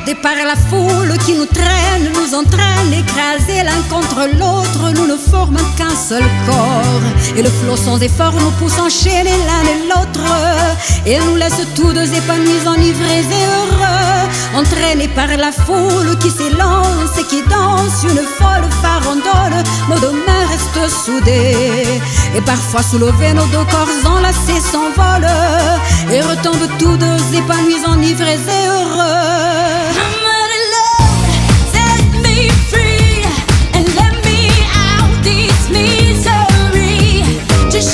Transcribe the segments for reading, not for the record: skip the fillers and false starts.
Emmerdés par la foule qui nous traîne, nous entraîne, écrasés l'un contre l'autre, nous ne formons qu'un seul corps. Et le flot sans effort nous pousse enchaîner l'un et l'autre, et nous laisse tous deux épanouis, enivrés et heureux. Entraînés par la foule qui s'élance et qui danse une folle farandole, nos deux mains restent soudées, et parfois soulevés, nos deux corps enlacés s'envolent, et retombent tous deux épanouis, enivrés et heureux.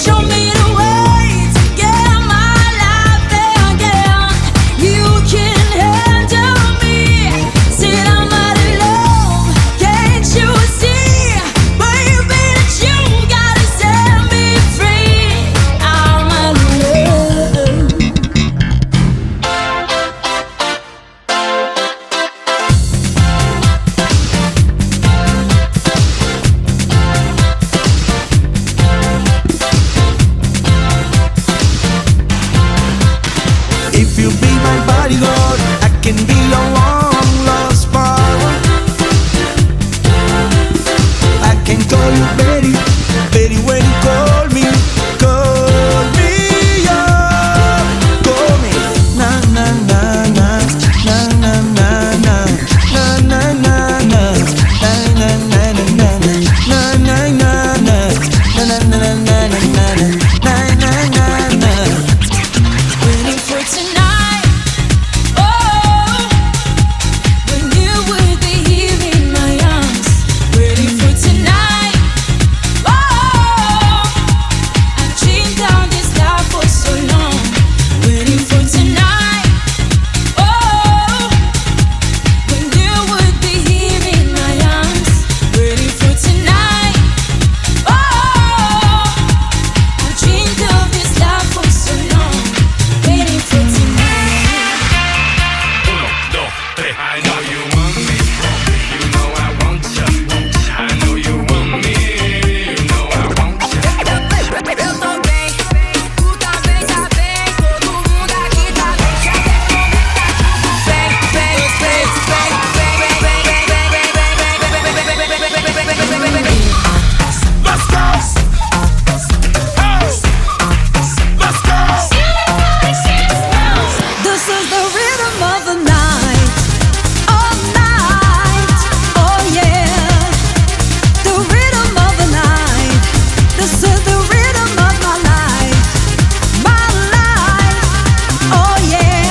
Show me the way to get my life again. You can handle me. Said I'm out of love. Can't you see, baby, that you gotta set me free? I'm out of love. If you be my bodyguard, I can be your long lost power. I can call you Betty, Betty when you call me up. Call me, na na na na, na na na na, na na na na, na na na na, na na na na, na na na na na, na na na. Waiting for tonight. Oh, when you would be here in my arms. Waiting for tonight. Oh, I've dreamed down this life for so long. Waiting for tonight. Oh, when you would be here in my arms. Waiting for tonight. Oh, I've dreamed of this life for so long. Waiting for tonight. 1, 2, 3. I know you want me. You know I want you. I know you want me. You know I want you. Eu tô bem, tu também tá bem, todo mundo aqui tá bem. Já tem comigo, tá tudo bem. Let's go. Hey. Let's go. This is the rhythm of the night, all night, oh yeah. The rhythm of the night, this is the rhythm of my life, oh yeah.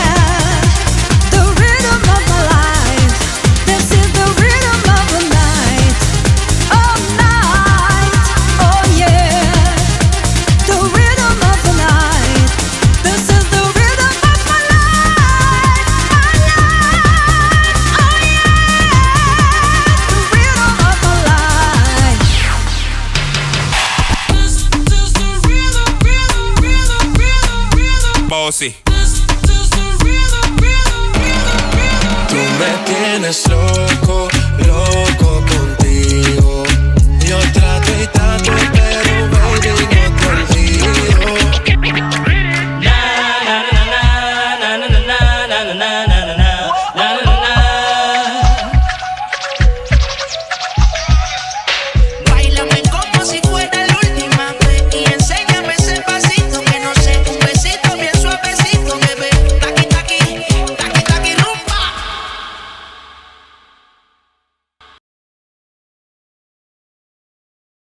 The rhythm of my life, this is the rhythm of the night, all night, oh yeah. The rhythm of the night, this is the rhythm of my life, oh yeah. The rhythm of my life. Bossy. Tú me tienes loco,